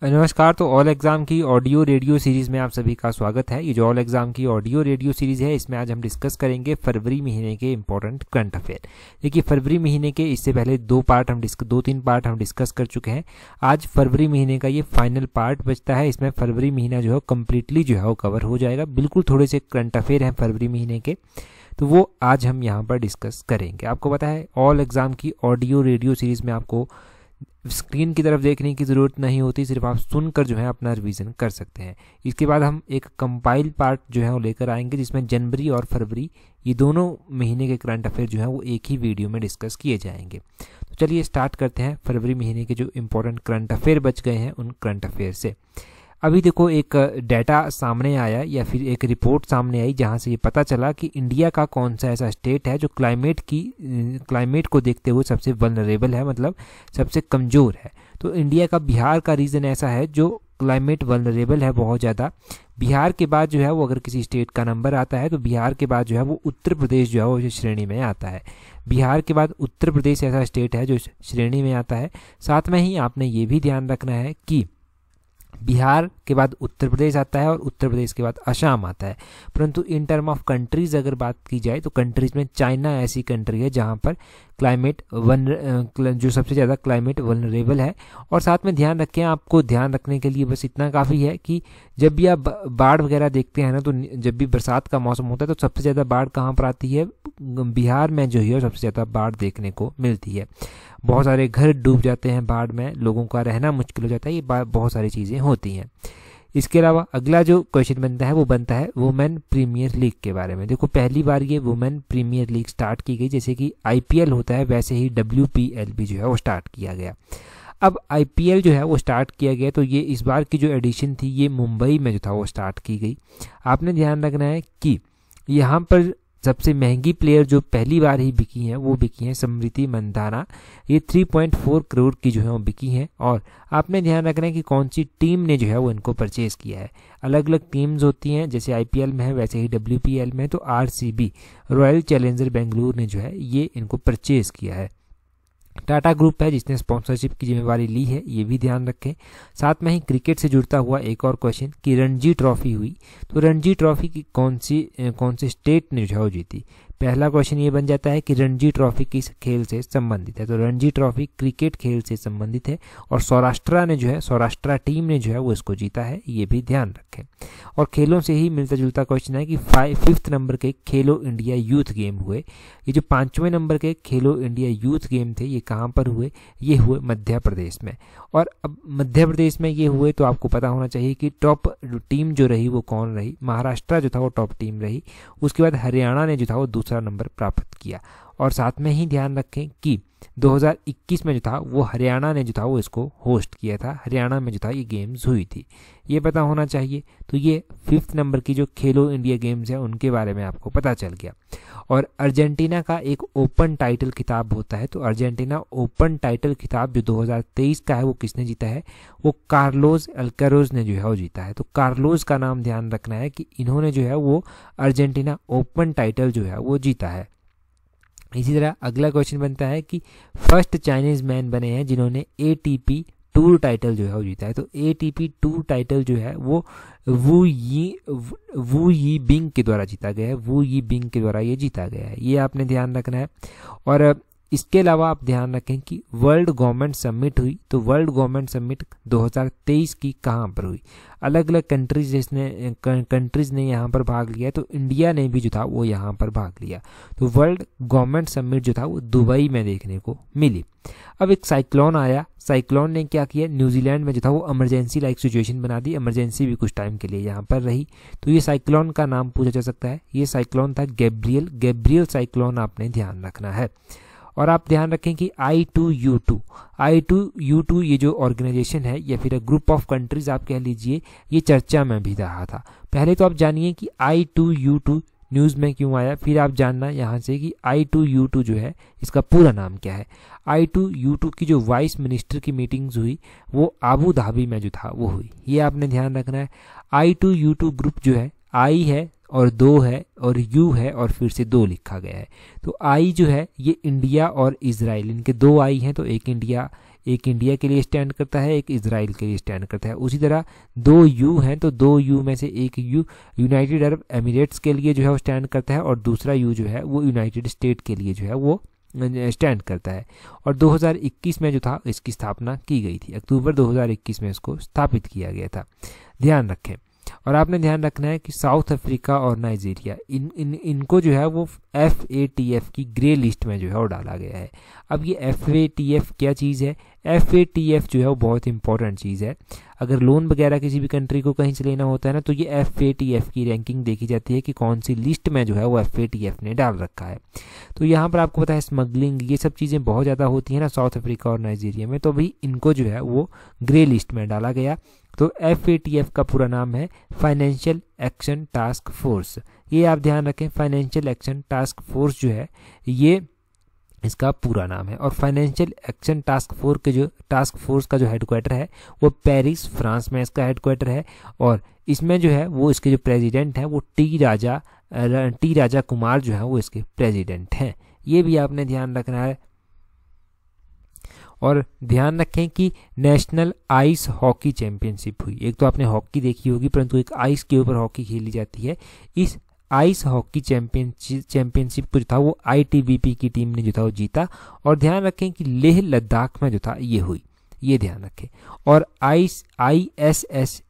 नमस्कार। तो all exam की ऑडियो रेडियो सीरीज़ में आप सभी का स्वागत है। ये जो ऑल एग्ज़ाम की ऑडियो रेडियो सीरीज़ है, इसमें आज हम डिस्कस करेंगे फरवरी महीने के इंपॉर्टेंट करंट अफेयर। देखिए, फरवरी महीने के इससे पहले दो तीन पार्ट हम डिस्कस कर चुके हैं। आज फरवरी महीने का ये फाइनल पार्ट बचता है। इसमें फरवरी महीना जो है कम्प्लीटली जो है वो कवर हो जाएगा। बिल्कुल थोड़े से करंट अफेयर हैं फरवरी महीने के, तो वो आज हम यहाँ पर डिस्कस करेंगे। आपको पता है ऑल एग्ज़ाम की ऑडियो रेडियो सीरीज़ में आपको स्क्रीन की तरफ देखने की ज़रूरत नहीं होती, सिर्फ आप सुनकर जो है अपना रिवीजन कर सकते हैं। इसके बाद हम एक कंपाइल पार्ट जो है वो लेकर आएंगे, जिसमें जनवरी और फरवरी ये दोनों महीने के करंट अफेयर जो है वो एक ही वीडियो में डिस्कस किए जाएंगे। तो चलिए स्टार्ट करते हैं फरवरी महीने के जो इंपॉर्टेंट करंट अफेयर बच गए हैं उन करंट अफेयर से। अभी देखो, एक डाटा सामने आया या फिर एक रिपोर्ट सामने आई जहां से ये पता चला कि इंडिया का कौन सा ऐसा स्टेट है जो क्लाइमेट को देखते हुए सबसे वल्नरेबल है, मतलब सबसे कमज़ोर है। तो इंडिया का बिहार का रीजन ऐसा है जो क्लाइमेट वल्नरेबल है बहुत ज़्यादा। बिहार के बाद जो है वो अगर किसी स्टेट का नंबर आता है तो बिहार के बाद जो है वो उत्तर प्रदेश जो है वो श्रेणी में आता है। बिहार के बाद उत्तर प्रदेश ऐसा स्टेट है जो श्रेणी में आता है। साथ में ही आपने ये भी ध्यान रखना है कि बिहार के बाद उत्तर प्रदेश आता है और उत्तर प्रदेश के बाद असम आता है। परंतु इन टर्म ऑफ कंट्रीज अगर बात की जाए तो कंट्रीज में चाइना ऐसी कंट्री है जहां पर जो सबसे ज़्यादा क्लाइमेट वल्नरेबल है। और साथ में ध्यान रखें, आपको ध्यान रखने के लिए बस इतना काफ़ी है कि जब भी आप बाढ़ वगैरह देखते हैं ना, तो जब भी बरसात का मौसम होता है तो सबसे ज़्यादा बाढ़ कहाँ पर आती है? बिहार में जो है सबसे ज़्यादा बाढ़ देखने को मिलती है। बहुत सारे घर डूब जाते हैं बाढ़ में, लोगों का रहना मुश्किल हो जाता है, ये बहुत सारी चीज़ें होती हैं। इसके अलावा अगला जो क्वेश्चन बनता है वो बनता है वुमेन प्रीमियर लीग के बारे में। देखो, पहली बार ये वुमेन प्रीमियर लीग स्टार्ट की गई। जैसे कि आईपीएल होता है वैसे ही WPL भी जो है वो स्टार्ट किया गया। अब आईपीएल जो है वो स्टार्ट किया गया तो ये इस बार की जो एडिशन थी ये मुंबई में जो था वो स्टार्ट की गई। आपने ध्यान रखना है कि यहाँ पर सबसे महंगी प्लेयर जो पहली बार ही बिकी हैं वो बिकी हैं स्मृति मंदाना। ये 3.4 करोड़ की जो है वो बिकी हैं। और आपने ध्यान रखना है कि कौन सी टीम ने जो है वो इनको परचेज किया है। अलग अलग टीम्स होती हैं, जैसे आईपीएल में है वैसे ही WPL में, तो RCB रॉयल चैलेंजर बेंगलुरु ने जो है ये इनको परचेज किया है। टाटा ग्रुप है जिसने स्पॉन्सरशिप की जिम्मेवारी ली है, ये भी ध्यान रखें। साथ में ही क्रिकेट से जुड़ता हुआ एक और क्वेश्चन कि रणजी ट्रॉफी हुई, तो रणजी ट्रॉफी की कौन सी स्टेट ने जो है जीती? पहला क्वेश्चन ये बन जाता है कि रणजी ट्रॉफी किस खेल से संबंधित है? तो रणजी ट्रॉफी क्रिकेट खेल से संबंधित है और सौराष्ट्र टीम ने जो है वो इसको जीता है, ये भी ध्यान रखें। और खेलों से ही मिलता जुलता क्वेश्चन है कि 5th नंबर के खेलो इंडिया यूथ गेम हुए। ये जो 5वें नंबर के खेलो इंडिया यूथ गेम थे ये कहाँ पर हुए? ये हुए मध्य प्रदेश में। और अब मध्य प्रदेश में ये हुए तो आपको पता होना चाहिए कि टॉप टीम जो रही वो कौन रही। महाराष्ट्र जो था वो टॉप टीम रही, उसके बाद हरियाणा ने जो था वो दूसरा नंबर प्राप्त किया। और साथ में ही ध्यान रखें कि 2021 में जो था वो हरियाणा ने जो था वो इसको होस्ट किया था। हरियाणा में जो था ये गेम्स हुई थी, ये पता होना चाहिए। तो ये 5th नंबर की जो खेलो इंडिया गेम्स है उनके बारे में आपको पता चल गया। और अर्जेंटीना का एक ओपन टाइटल खिताब होता है, तो अर्जेंटीना ओपन टाइटल खिताब जो 2023 का है वो किसने जीता है? वो कार्लोस अल्काराज ने जो है वो जीता है। तो कार्लोस का नाम ध्यान रखना है कि इन्होंने जो है वो अर्जेंटीना ओपन टाइटल जो है वो जीता है। इसी तरह अगला क्वेश्चन बनता है कि फर्स्ट चाइनीज मैन बने हैं जिन्होंने ATP टूर टाइटल जो है वो जीता है। तो ATP टूर टाइटल जो है वो वू यी बिंग के द्वारा जीता गया है। वू यी बिंग के द्वारा ये जीता गया है, ये आपने ध्यान रखना है। और इसके अलावा आप ध्यान रखें कि वर्ल्ड गवर्नमेंट समिट हुई, तो वर्ल्ड गवर्नमेंट समिट 2023 की कहाँ पर हुई? अलग अलग कंट्रीज ने यहाँ पर भाग लिया, तो इंडिया ने भी जो था वो यहाँ पर भाग लिया। तो वर्ल्ड गवर्नमेंट समिट जो था वो दुबई में देखने को मिली। अब एक साइक्लोन आया, साइक्लोन ने क्या किया? न्यूजीलैंड में जो था वो इमरजेंसी लाइक सिचुएशन बना दी। इमरजेंसी भी कुछ टाइम के लिए यहाँ पर रही। तो ये साइक्लोन का नाम पूछा जा सकता है। ये साइक्लोन था गैब्रियल साइक्लोन, आपने ध्यान रखना है। और आप ध्यान रखें कि I2U2 ये जो ऑर्गेनाइजेशन है या फिर ग्रुप ऑफ कंट्रीज आप कह लीजिए, ये चर्चा में भी रहा था। पहले तो आप जानिए कि I2U2 न्यूज़ में क्यों आया, फिर आप जानना यहाँ से कि I2U2 जो है इसका पूरा नाम क्या है। I2U2 की जो वाइस मिनिस्टर की मीटिंग्स हुई वो आबू धाबी में जो था वो हुई, ये आपने ध्यान रखना है। I2U2 ग्रुप जो है I है और 2 है और U है और फिर से 2 लिखा गया है। तो I जो है ये इंडिया और इजराइल, इनके 2 I हैं, तो एक इंडिया एक इंडिया के लिए स्टैंड करता है, एक इजराइल के लिए स्टैंड करता है। उसी तरह 2 यू हैं, तो 2 यू में से एक यू यूनाइटेड अरब एमिरेट्स के लिए जो है वो स्टैंड करता है, और दूसरा यू जो है वो यूनाइटेड स्टेट के लिए जो है वो स्टैंड करता है। और 2021 में जो था इसकी स्थापना की गई थी, अक्टूबर 2021 में इसको स्थापित किया गया था, ध्यान रखें। और आपने ध्यान रखना है कि साउथ अफ्रीका और नाइजीरिया इनको जो है वो FATF की ग्रे लिस्ट में जो है वो डाला गया है। अब ये FATF क्या चीज़ है? FATF जो है वो बहुत इंपॉर्टेंट चीज़ है। अगर लोन वगैरह किसी भी कंट्री को कहीं से लेना होता है ना, तो ये FATF की रैंकिंग देखी जाती है कि कौन सी लिस्ट में जो है वो FATF ने डाल रखा है। तो यहाँ पर आपको पता है स्मगलिंग ये सब चीज़ें बहुत ज़्यादा होती हैं ना साउथ अफ्रीका और नाइजीरिया में, तो भाई इनको जो है वो ग्रे लिस्ट में डाला गया। तो FATF का पूरा नाम है फाइनेंशियल एक्शन टास्क फोर्स। ये आप ध्यान रखें, फाइनेंशियल एक्शन टास्क फोर्स जो है ये इसका पूरा नाम है। और फाइनेंशियल एक्शन टास्क फोर्स का जो हेडक्वार्टर है वो पेरिस फ्रांस में इसका हेडक्वार्टर है। और इसमें जो है वो इसके जो प्रेसिडेंट हैं वो टी राजा कुमार जो है वो इसके प्रेसिडेंट हैं। ये भी आपने ध्यान रखना है। और ध्यान रखें कि नेशनल आइस हॉकी चैंपियनशिप हुई। एक तो आपने हॉकी देखी होगी, परंतु एक आइस के ऊपर हॉकी खेली जाती है। इस आइस हॉकी चैंपियनशिप को जो था वो ITBP की टीम ने जो था वो जीता। और ध्यान रखें कि लेह लद्दाख में जो था ये हुई, ये ध्यान रखें। और ISSF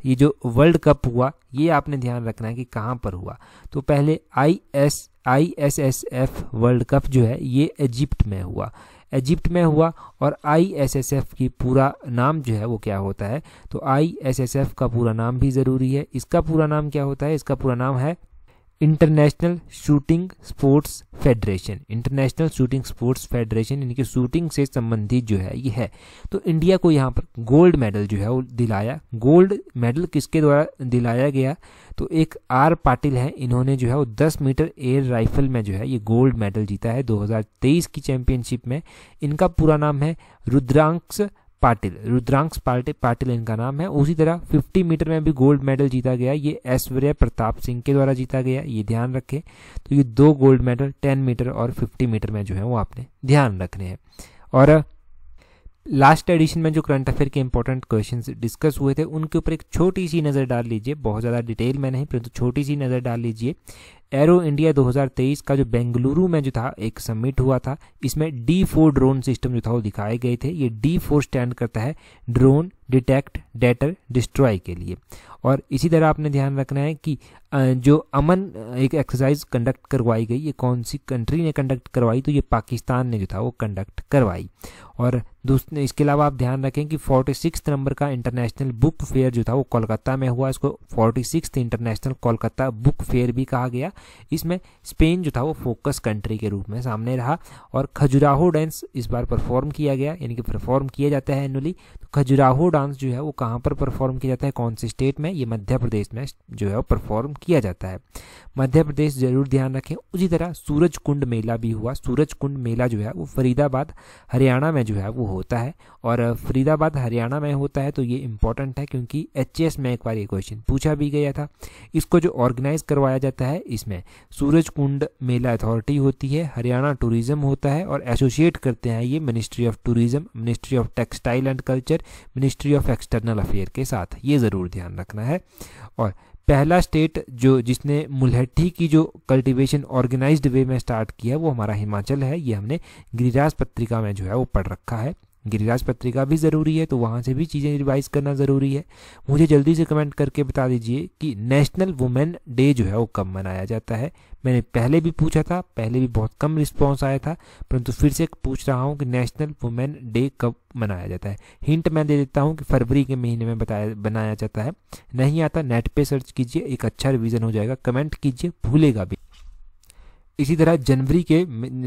ये जो वर्ल्ड कप हुआ ये आपने ध्यान रखना है कि कहाँ पर हुआ। तो पहले ISSF वर्ल्ड कप जो है ये इजिप्ट में हुआ, और ISSF की पूरा नाम जो है वो क्या होता है? तो ISSF का पूरा नाम भी ज़रूरी है। इसका पूरा नाम क्या होता है? इसका पूरा नाम है international shooting sports federation. International shooting sports federation इनकी शूटिंग से संबंधित जो है ये है। तो इंडिया को यहाँ पर गोल्ड मेडल जो है वो दिलाया। गोल्ड मेडल किसके द्वारा दिलाया गया? तो एक R पाटिल है, इन्होंने जो है वो 10 मीटर एयर राइफल में जो है ये गोल्ड मेडल जीता है 2023 की चैंपियनशिप में। इनका पूरा नाम है रुद्रांश पाटिल इनका नाम है। उसी तरह 50 मीटर में भी गोल्ड मेडल जीता गया, ये ऐश्वर्या प्रताप सिंह के द्वारा जीता गया, ये ध्यान रखें। तो ये 2 गोल्ड मेडल 10 मीटर और 50 मीटर में जो है वो आपने ध्यान रखने हैं। और लास्ट एडिशन में जो करंट अफेयर के इंपॉर्टेंट क्वेश्चंस डिस्कस हुए थे उनके ऊपर एक छोटी सी नज़र डाल लीजिए, बहुत ज़्यादा डिटेल में नहीं परंतु छोटी सी नज़र डाल लीजिए। एरो इंडिया 2023 का जो बेंगलुरु में जो था एक समिट हुआ था, इसमें D4 ड्रोन सिस्टम जो था वो दिखाए गए थे। ये D4 स्टैंड करता है ड्रोन डिटेक्ट डेटर डिस्ट्रॉय के लिए। और इसी तरह आपने ध्यान रखना है कि जो अमन एक एक्सरसाइज कंडक्ट करवाई गई, ये कौन सी कंट्री ने कंडक्ट करवाई? तो ये पाकिस्तान ने जो था वो कंडक्ट करवाई। और दूसरे इसके अलावा आप ध्यान रखें कि 46 नंबर का इंटरनेशनल बुक फेयर जो था वो कोलकाता में हुआ। इसको 46 इंटरनेशनल कोलकाता बुक फेयर भी कहा गया। इसमें स्पेन जो था वो फोकस कंट्री के रूप में सामने रहा। और खजुराहो डांस इस बार परफॉर्म किया गया, यानी कि परफॉर्म किया जाता है एनुअली। तो खजुराहो डांस जो है वो कहाँ पर परफॉर्म किया जाता है, कौन से स्टेट में? ये मध्य प्रदेश में जो है वो परफॉर्म किया जाता है, मध्य प्रदेश जरूर ध्यान रखें। उसी तरह सूरज कुंड मेला भी हुआ। सूरज कुंड मेला जो है वो फरीदाबाद हरियाणा में जो है वो होता है। और फरीदाबाद हरियाणा में होता है तो ये इंपॉर्टेंट है क्योंकि HS में एक बार ये क्वेश्चन पूछा भी गया था। इसको जो ऑर्गेनाइज करवाया जाता है इसमें सूरज कुंड मेला अथॉरिटी होती है, हरियाणा टूरिज्म होता है, और एसोसिएट करते हैं ये ministry of tourism, ministry of textile and culture, ministry of external affair के साथ, ये ज़रूर ध्यान रखना है। और पहला स्टेट जो जिसने मुलहट्ठी की जो कल्टीवेशन ऑर्गेनाइज्ड वे में स्टार्ट किया वो हमारा हिमाचल है। ये हमने गिरिराज पत्रिका में जो है वो पढ़ रखा है। गिरिराज पत्रिका भी ज़रूरी है, तो वहाँ से भी चीज़ें रिवाइज करना ज़रूरी है। मुझे जल्दी से कमेंट करके बता दीजिए कि नेशनल वुमेन डे जो है वो कब मनाया जाता है। मैंने पहले भी पूछा था, पहले भी बहुत कम रिस्पॉन्स आया था, परंतु फिर से पूछ रहा हूँ कि नेशनल वुमेन डे कब मनाया जाता है। हिंट मैं दे देता हूँ कि फरवरी के महीने में बनाया जाता है। नहीं आता नेट पे सर्च कीजिए, एक अच्छा रिवीजन हो जाएगा। कमेंट कीजिए, भूलेगा भी। इसी तरह जनवरी के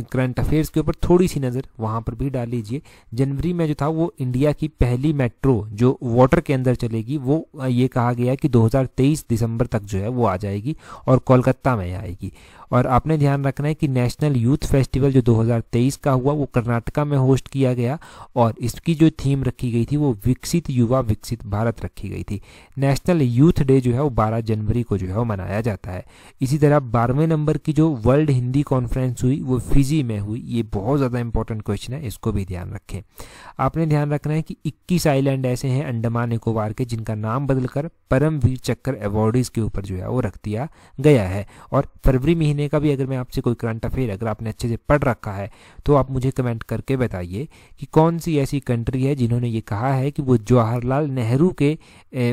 करंट अफेयर्स के ऊपर थोड़ी सी नज़र वहाँ पर भी डाल लीजिए। जनवरी में जो था वो इंडिया की पहली मेट्रो जो वाटर के अंदर चलेगी वो ये कहा गया कि 2023 दिसंबर तक जो है वो आ जाएगी और कोलकाता में आएगी। और आपने ध्यान रखना है कि नेशनल यूथ फेस्टिवल जो 2023 का हुआ वो कर्नाटका में होस्ट किया गया और इसकी जो थीम रखी गई थी वो विकसित युवा विकसित भारत रखी गई थी। नेशनल यूथ डे जो है वो 12 जनवरी को जो है वो मनाया जाता है। इसी तरह 12वें नंबर की जो वर्ल्ड हिंदी कॉन्फ्रेंस हुई वो फिजी में हुई। ये बहुत ज़्यादा इंपॉर्टेंट क्वेश्चन है, इसको भी ध्यान रखें। आपने ध्यान रखना है कि 21 आइलैंड ऐसे हैं अंडमान निकोबार के जिनका नाम बदलकर परमवीर चक्र अवॉर्डीज के ऊपर जो है वो रख दिया गया है। और फरवरी महीने का भी अगर मैं आपसे कोई करंट अफेयर अगर आपने अच्छे से पढ़ रखा है तो आप मुझे कमेंट करके बताइए कि कौन सी ऐसी कंट्री है जिन्होंने ये कहा है कि वो जवाहरलाल नेहरू के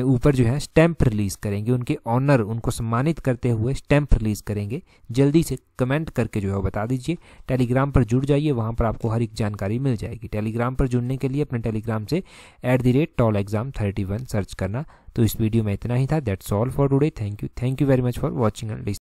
ऊपर जो है स्टैंप रिलीज करेंगे, उनके ऑनर उनको सम्मानित करते हुए स्टैंप रिलीज करेंगे। जल्दी से कमेंट करके जो है बता दीजिए। टेलीग्राम पर जुड़ जाइए, वहाँ पर आपको हर एक जानकारी मिल जाएगी। टेलीग्राम पर जुड़ने के लिए अपने टेलीग्राम से @tallexam31 सर्च करना। तो इस वीडियो में इतना ही था। That's all for today. Thank you very much for watching and